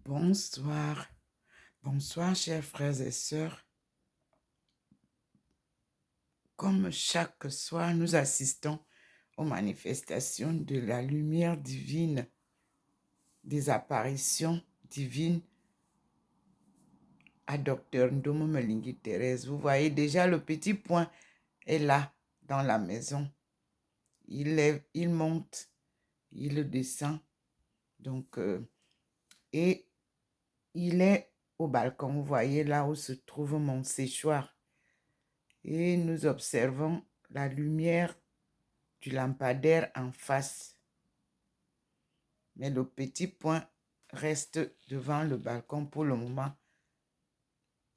Bonsoir. Bonsoir, chers frères et sœurs. Comme chaque soir, nous assistons aux manifestations de la lumière divine, des apparitions divines à Dr Ndomo Melingi Thérèse. Vous voyez déjà, le petit point est là, dans la maison. Il monte, il descend. Donc, et il est au balcon. Vous voyez là où se trouve mon séchoir. Et nous observons la lumière du lampadaire en face. Mais le petit point reste devant le balcon pour le moment.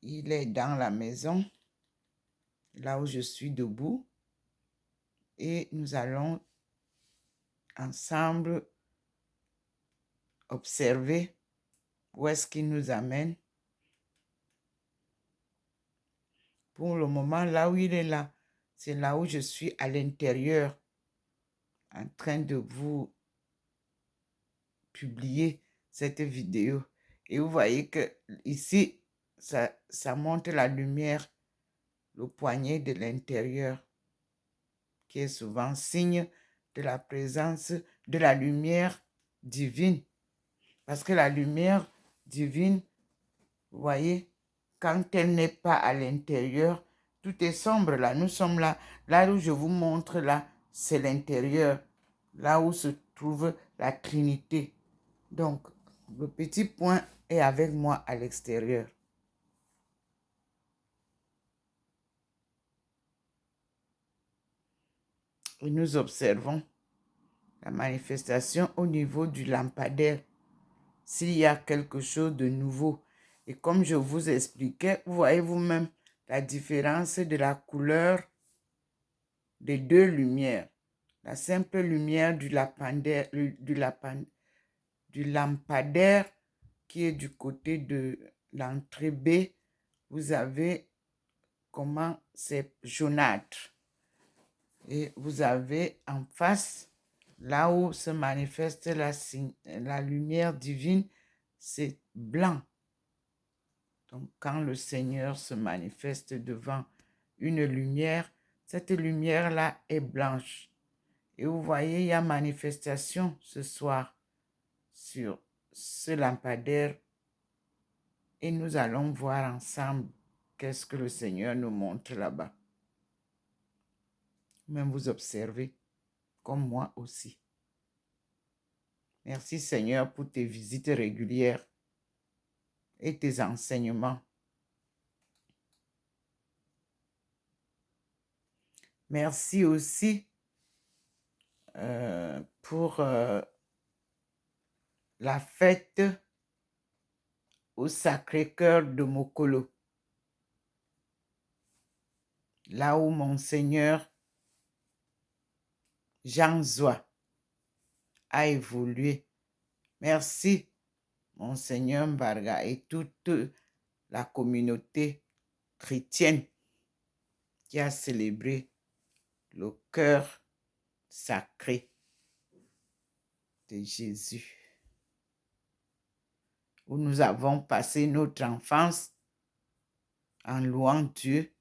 Il est dans la maison, là où je suis debout. Et nous allons ensemble observer où est-ce qu'il nous amène. Pour le moment, là où il est là, c'est là où je suis à l'intérieur, en train de vous publier cette vidéo. Et vous voyez que ici, ça montre la lumière, le poignet de l'intérieur, qui est souvent signe de la présence de la lumière divine. Parce que la lumière divine, vous voyez, quand elle n'est pas à l'intérieur, tout est sombre là. Nous sommes là. Là où je vous montre là, c'est l'intérieur. Là où se trouve la Trinité. Donc, le petit point est avec moi à l'extérieur. Et nous observons la manifestation au niveau du lampadaire, s'il y a quelque chose de nouveau. Et comme je vous expliquais, vous voyez vous-même la différence de la couleur des deux lumières. La simple lumière du lampadaire qui est du côté de l'entrée B, vous avez comment c'est jaunâtre. Et vous avez en face, là où se manifeste la lumière divine, c'est blanc. Donc, quand le Seigneur se manifeste devant une lumière, cette lumière-là est blanche. Et vous voyez, il y a manifestation ce soir sur ce lampadaire. Et nous allons voir ensemble qu'est-ce que le Seigneur nous montre là-bas. Même vous observez, comme moi aussi. Merci Seigneur pour tes visites régulières et tes enseignements. Merci aussi pour la fête au Sacré-Cœur de Mokolo, là où Monseigneur Jean Zoua a évolué. Merci Monseigneur Mbarga et toute la communauté chrétienne qui a célébré le cœur sacré de Jésus, où nous avons passé notre enfance en louant Dieu.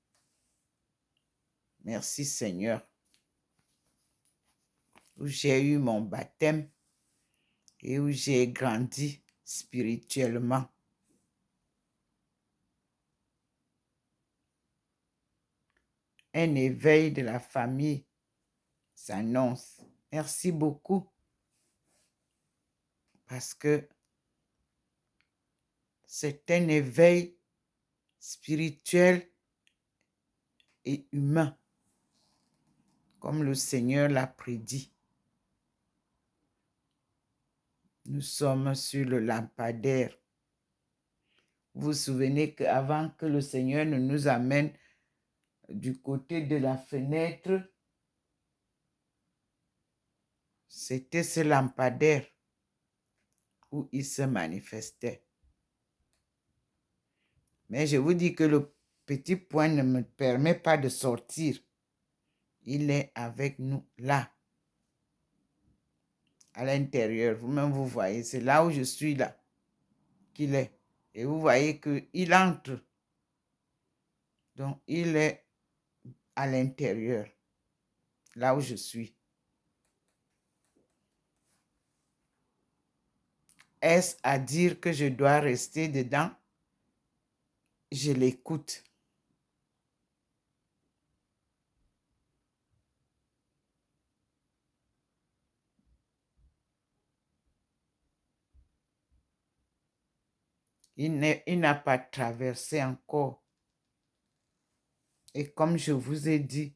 Merci Seigneur, où j'ai eu mon baptême et où j'ai grandi spirituellement. Un éveil de la famille s'annonce. Merci beaucoup parce que c'est un éveil spirituel et humain, comme le Seigneur l'a prédit. Nous sommes sur le lampadaire. Vous vous souvenez qu'avant que le Seigneur ne nous amène du côté de la fenêtre, c'était ce lampadaire où il se manifestait. Mais je vous dis que le petit point ne me permet pas de sortir. Il est avec nous là, à l'intérieur. Vous-même, vous voyez, c'est là où je suis là, qu'il est. Et vous voyez qu'il entre. Donc, il est à l'intérieur, là où je suis. Est-ce à dire que je dois rester dedans? Je l'écoute. Il n'a pas traversé encore. Et comme je vous ai dit,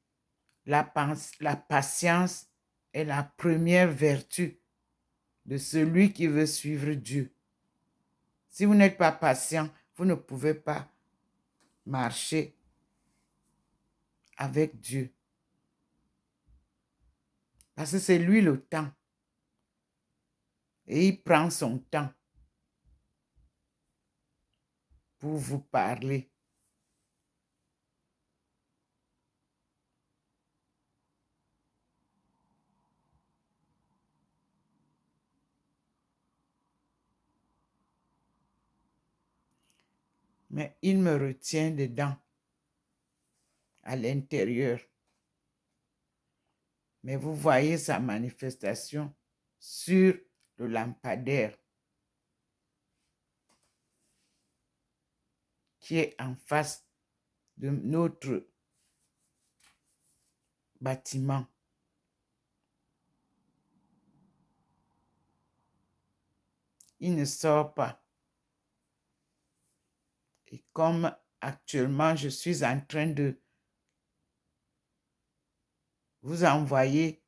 la patience est la première vertu de celui qui veut suivre Dieu. Si vous n'êtes pas patient, vous ne pouvez pas marcher avec Dieu. Parce que c'est lui le temps. Et il prend son temps pour vous parler. Mais il me retient dedans, à l'intérieur. Mais vous voyez sa manifestation sur le lampadaire qui est en face de notre bâtiment. Il ne sort pas. Et comme actuellement, je suis en train de vous envoyer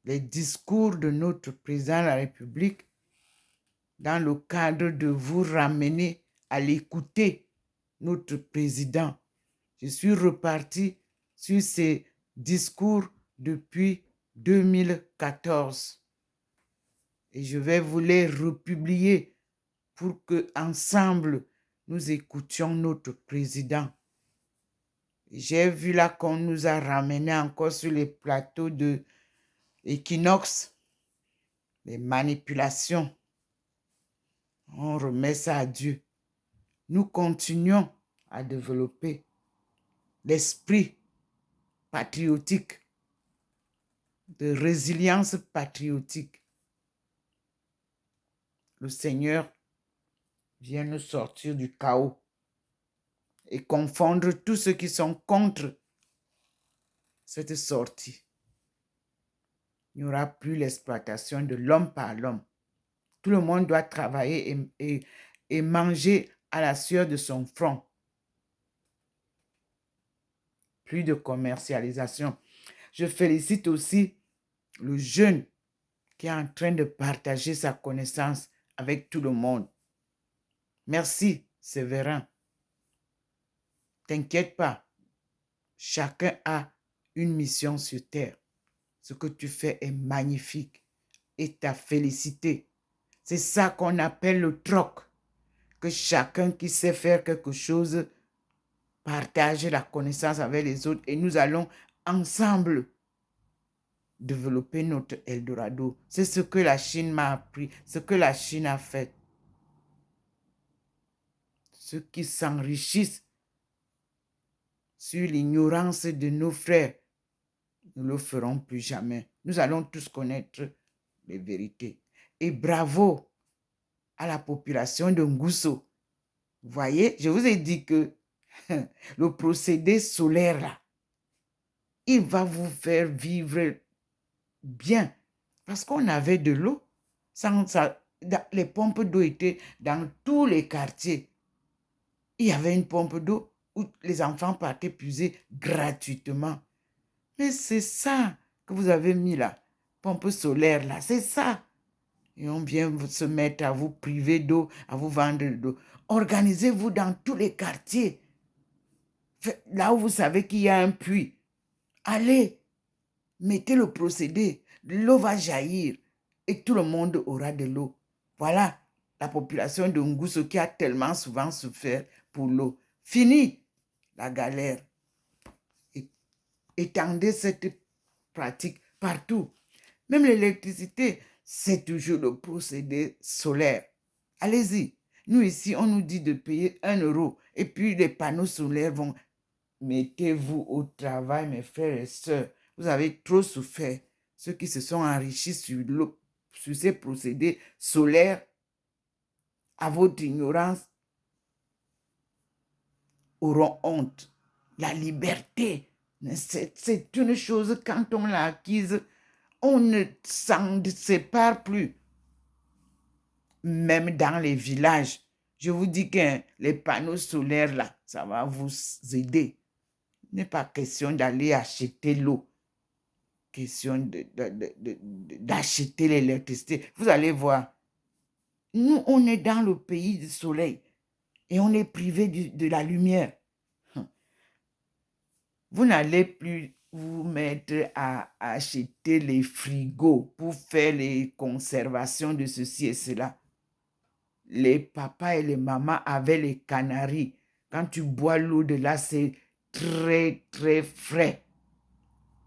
les discours de notre président de la République dans le cadre de vous ramener à l'écouter notre président. Je suis reparti sur ces discours depuis 2014 et je vais vous les republier pour que ensemble nous écoutions notre président. J'ai vu là qu'on nous a ramené encore sur les plateaux de Equinox, les manipulations. On remet ça à Dieu. Nous continuons à développer l'esprit patriotique, de résilience patriotique. Le Seigneur vient nous sortir du chaos et confondre tous ceux qui sont contre cette sortie. Il n'y aura plus l'exploitation de l'homme par l'homme. Tout le monde doit travailler et manger à la sueur de son front. Plus de commercialisation. Je félicite aussi le jeune qui est en train de partager sa connaissance avec tout le monde. Merci, Séverin. T'inquiète pas. Chacun a une mission sur terre. Ce que tu fais est magnifique et ta félicité. C'est ça qu'on appelle le troc. Que chacun qui sait faire quelque chose partage la connaissance avec les autres et nous allons ensemble développer notre Eldorado. C'est ce que la Chine m'a appris, ce que la Chine a fait. Ceux qui s'enrichissent sur l'ignorance de nos frères, nous ne le ferons plus jamais. Nous allons tous connaître les vérités. Et bravo à la population de Ngousso. Vous voyez, je vous ai dit que le procédé solaire, là, il va vous faire vivre bien. Parce qu'on avait de l'eau. Les pompes d'eau étaient dans tous les quartiers. Il y avait une pompe d'eau où les enfants partaient puiser gratuitement. Mais c'est ça que vous avez mis là. Pompe solaire là, c'est ça. Et on vient se mettre à vous priver d'eau, à vous vendre de l'eau. Organisez-vous dans tous les quartiers. Là où vous savez qu'il y a un puits, allez, mettez le procédé. L'eau va jaillir et tout le monde aura de l'eau. Voilà la population de Ngousso qui a tellement souvent souffert pour l'eau. Fini la galère. Étendez cette pratique partout. Même l'électricité, c'est toujours le procédé solaire. Allez-y. Nous, ici, on nous dit de payer 1 € et puis les panneaux solaires vont... Mettez-vous au travail, mes frères et sœurs. Vous avez trop souffert. Ceux qui se sont enrichis sur ces procédés solaires, à votre ignorance, auront honte. La liberté, c'est une chose, quand on l'a acquise, on ne s'en sépare plus. Même dans les villages, je vous dis que les panneaux solaires, là, ça va vous aider. Il n'est pas question d'aller acheter l'eau. Question d'acheter l'électricité. Vous allez voir, nous, on est dans le pays du soleil et on est privé de la lumière. Vous n'allez plus vous mettre à acheter les frigos pour faire les conservations de ceci et cela. Les papas et les mamans avaient les canaries. Quand tu bois l'eau de là, c'est très, très frais.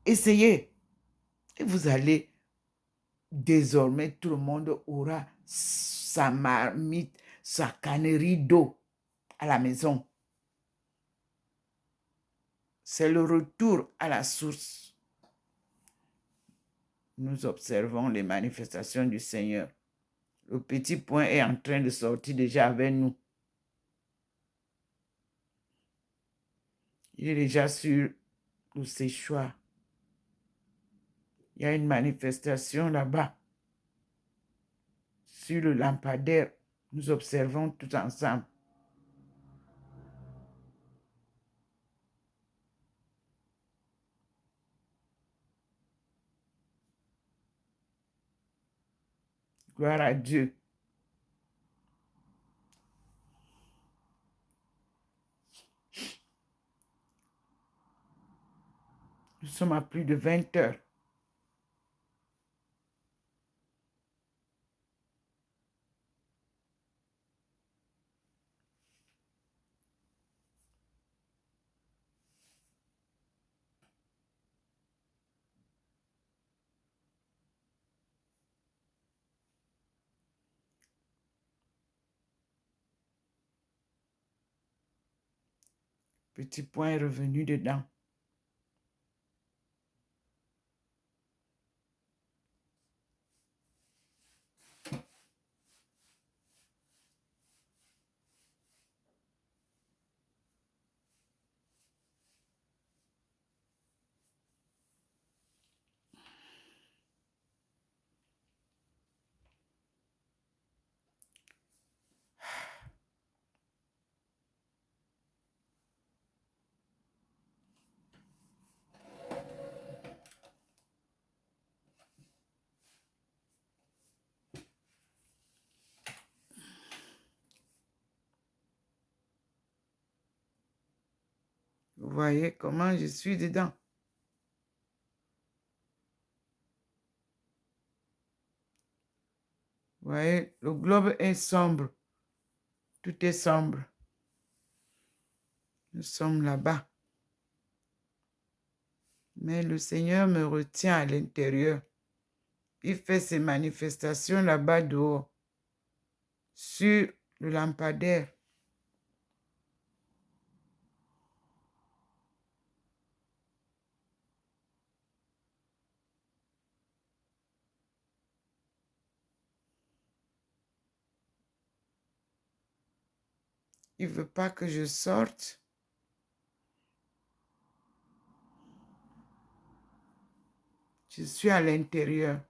Essayez. Et vous allez, désormais, tout le monde aura sa marmite, sa cannerie d'eau à la maison. C'est le retour à la source. Nous observons les manifestations du Seigneur. Le petit point est en train de sortir déjà avec nous. Il est déjà sur le séchoir. Il y a une manifestation là-bas. Sur le lampadaire, nous observons tout ensemble. Gloire à Dieu. Nous sommes à plus de 20 heures. Petit point est revenu dedans. Vous voyez comment je suis dedans. Vous voyez, le globe est sombre. Tout est sombre. Nous sommes là-bas. Mais le Seigneur me retient à l'intérieur. Il fait ses manifestations là-bas dehors, sur le lampadaire. Il ne veut pas que je sorte. Je suis à l'intérieur.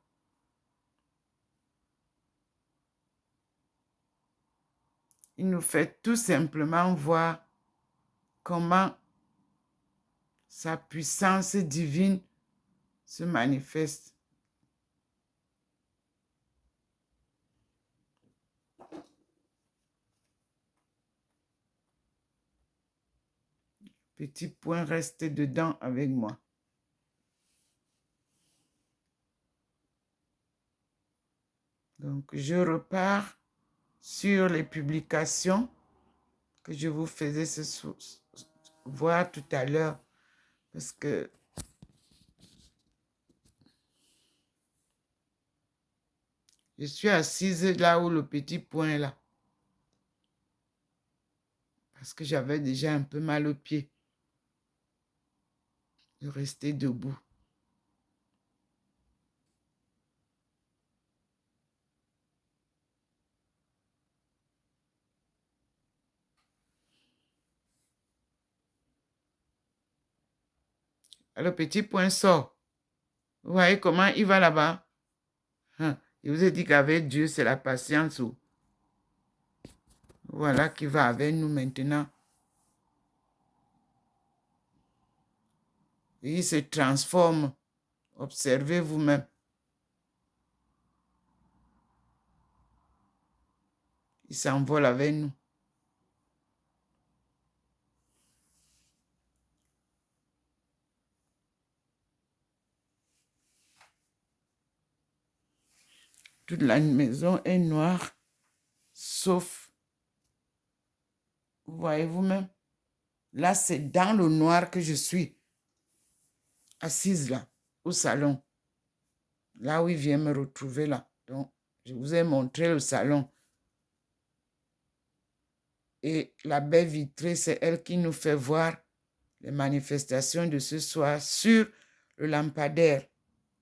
Il nous fait tout simplement voir comment sa puissance divine se manifeste. Petit point reste dedans avec moi. Donc, je repars sur les publications que je vous faisais voir tout à l'heure, parce que je suis assise là où le petit point est là. parce que j'avais déjà un peu mal aux pieds de rester debout. Le petit point sort. Vous voyez comment il va là-bas? Hein? Je vous ai dit qu'avec Dieu, c'est la patience. Voilà qui va avec nous maintenant. Et il se transforme. Observez vous-même. Il s'envole avec nous. Toute la maison est noire, sauf, vous voyez vous-même, là c'est dans le noir que je suis, assise là, au salon, là où il vient me retrouver là. Donc, je vous ai montré le salon. Et la baie vitrée, c'est elle qui nous fait voir les manifestations de ce soir sur le lampadaire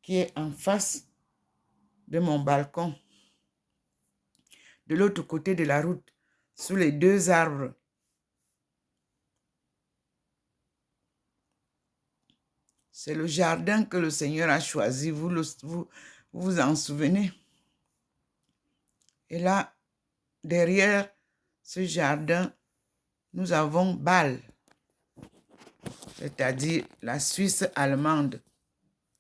qui est en face de mon balcon. De l'autre côté de la route, sous les 2 arbres. C'est le jardin que le Seigneur a choisi, vous vous en souvenez? Et là, derrière ce jardin, nous avons Bâle, c'est-à-dire la Suisse allemande,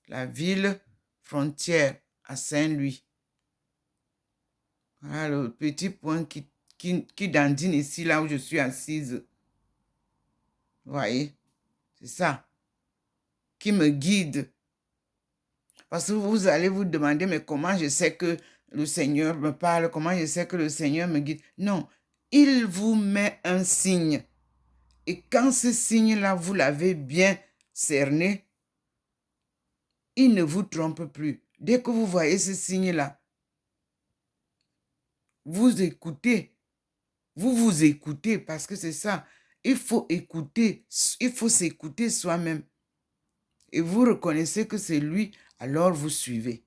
la ville frontière à Saint-Louis. Voilà le petit point qui dandine ici, là où je suis assise. Vous voyez, c'est ça qui me guide. Parce que vous allez vous demander, mais comment je sais que le Seigneur me parle? Comment je sais que le Seigneur me guide? Non, il vous met un signe. Et quand ce signe-là, vous l'avez bien cerné, il ne vous trompe plus. Dès que vous voyez ce signe-là, vous écoutez. Vous vous écoutez parce que c'est ça. Il faut écouter. Il faut s'écouter soi-même. Et vous reconnaissez que c'est lui, alors vous suivez.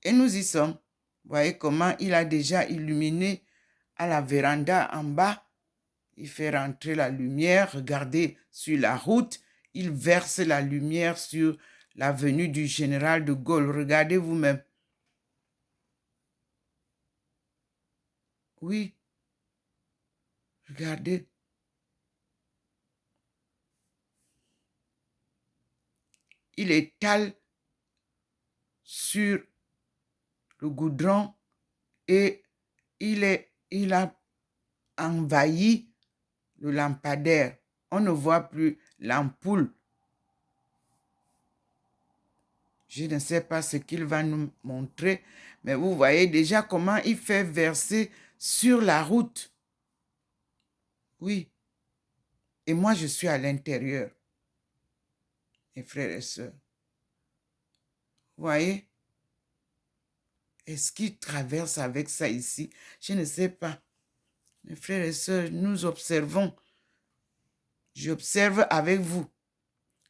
Et nous y sommes. Vous voyez comment il a déjà illuminé à la véranda en bas. Il fait rentrer la lumière. Regardez sur la route. Il verse la lumière sur l'avenue du général de Gaulle. Regardez vous-même. Oui. Regardez. Il étale sur le goudron et il a envahi le lampadaire. On ne voit plus l'ampoule. Je ne sais pas ce qu'il va nous montrer, mais vous voyez déjà comment il fait verser sur la route. Oui. Et moi, je suis à l'intérieur, mes frères et sœurs. Vous voyez? Est-ce qu'il traverse avec ça ici? Je ne sais pas. Mes frères et sœurs, nous observons. J'observe avec vous.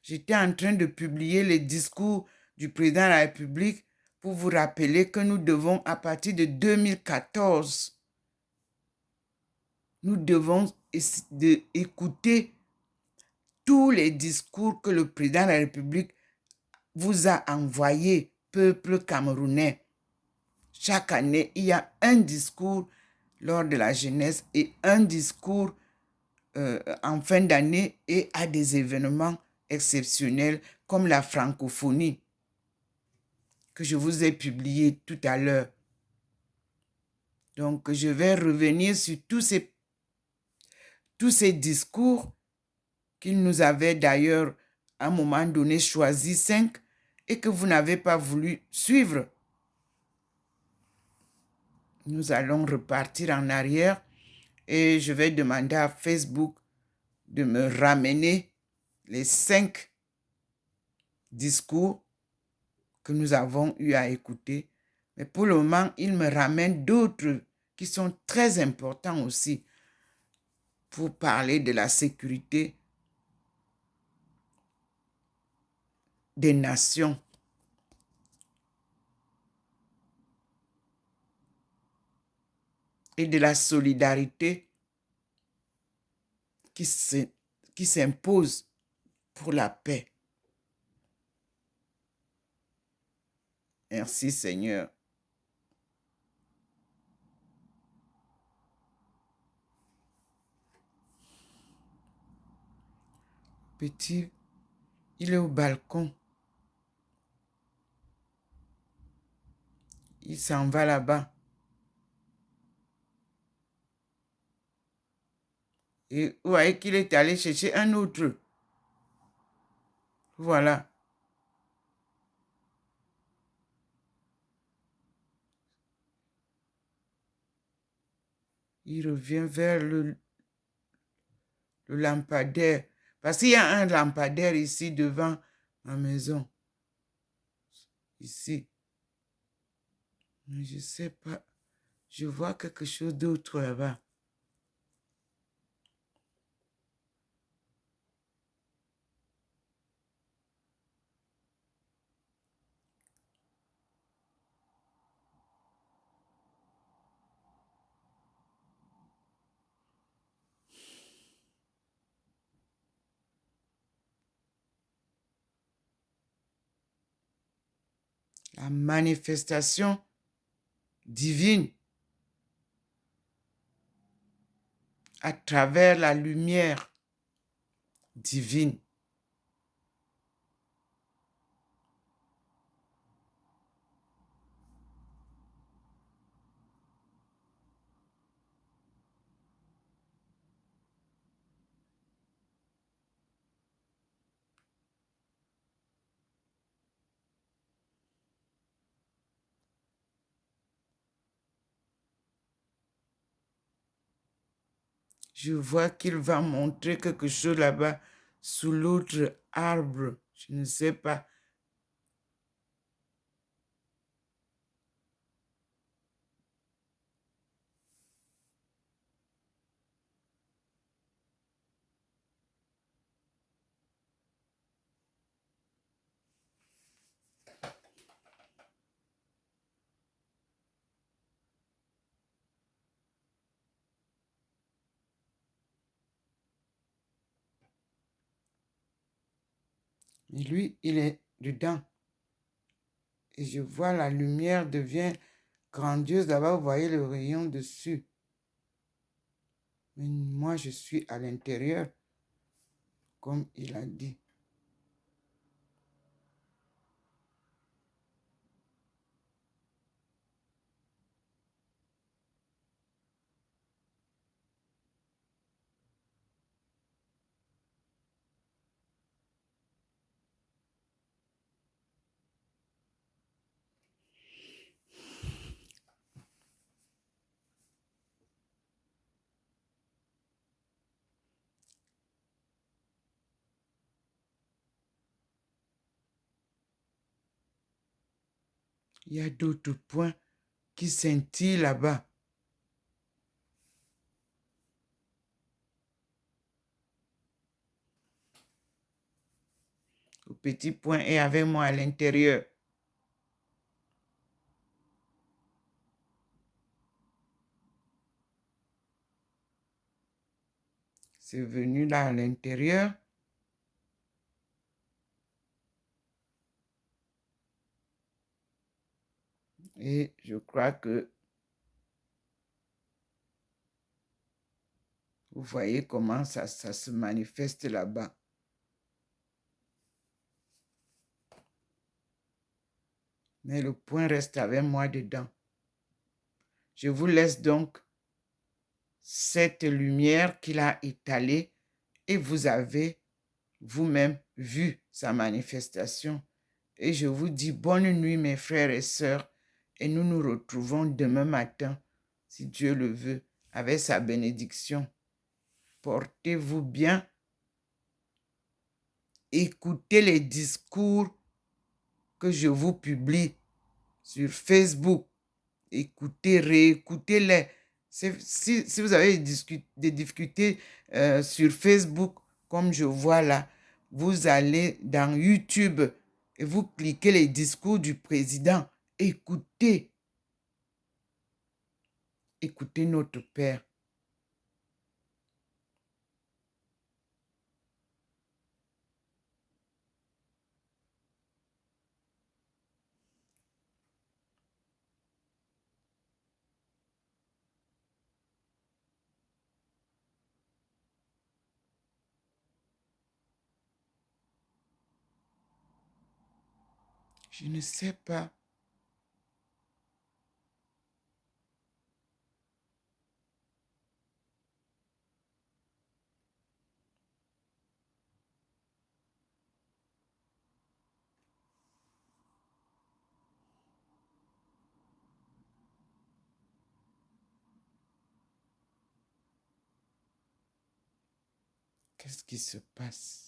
J'étais en train de publier les discours du président de la République pour vous rappeler que nous devons, à partir de 2014, nous devons écouter tous les discours que le président de la République vous a envoyés, peuple camerounais. Chaque année, il y a un discours lors de la jeunesse et un discours en fin d'année et à des événements exceptionnels comme la francophonie que je vous ai publié tout à l'heure. Donc, je vais revenir sur tous ces discours qu'il nous avait d'ailleurs à un moment donné choisi 5 et que vous n'avez pas voulu suivre. Nous allons repartir en arrière et je vais demander à Facebook de me ramener les 5 discours que nous avons eu à écouter. Mais pour le moment, il me ramène d'autres qui sont très importants aussi. pour parler de la sécurité des nations. Et de la solidarité qui s'impose pour la paix. Merci Seigneur. Petit, il est au balcon. Il s'en va là-bas. Et vous voyez qu'il est allé chercher un autre. Voilà. Il revient vers le lampadaire. Parce qu'il y a un lampadaire ici devant ma maison. Ici. Mais je ne sais pas. Je vois quelque chose d'autre là-bas. La manifestation divine à travers la lumière divine. Je vois qu'il va montrer quelque chose là-bas sous l'autre arbre. Je ne sais pas. Et lui, il est dedans. Et je vois la lumière devient grandiose. Là-bas, vous voyez le rayon dessus. Mais moi, je suis à l'intérieur, comme il a dit. Il y a d'autres points qui scintillent là-bas. Le petit point est avec moi à l'intérieur. C'est venu là à l'intérieur. Et je crois que vous voyez comment ça se manifeste là-bas. Mais le point reste avec moi dedans. Je vous laisse donc cette lumière qu'il a étalée et vous avez vous-même vu sa manifestation. Et je vous dis bonne nuit mes frères et sœurs et nous nous retrouvons demain matin, si Dieu le veut, avec sa bénédiction. Portez-vous bien. Écoutez les discours que je vous publie sur Facebook. Écoutez, réécoutez-les. Si vous avez des difficultés sur Facebook, comme je vois là, vous allez dans YouTube et vous cliquez les discours du président. Écoutez, écoutez notre Père. Je ne sais pas. Qu'est-ce qui se passe?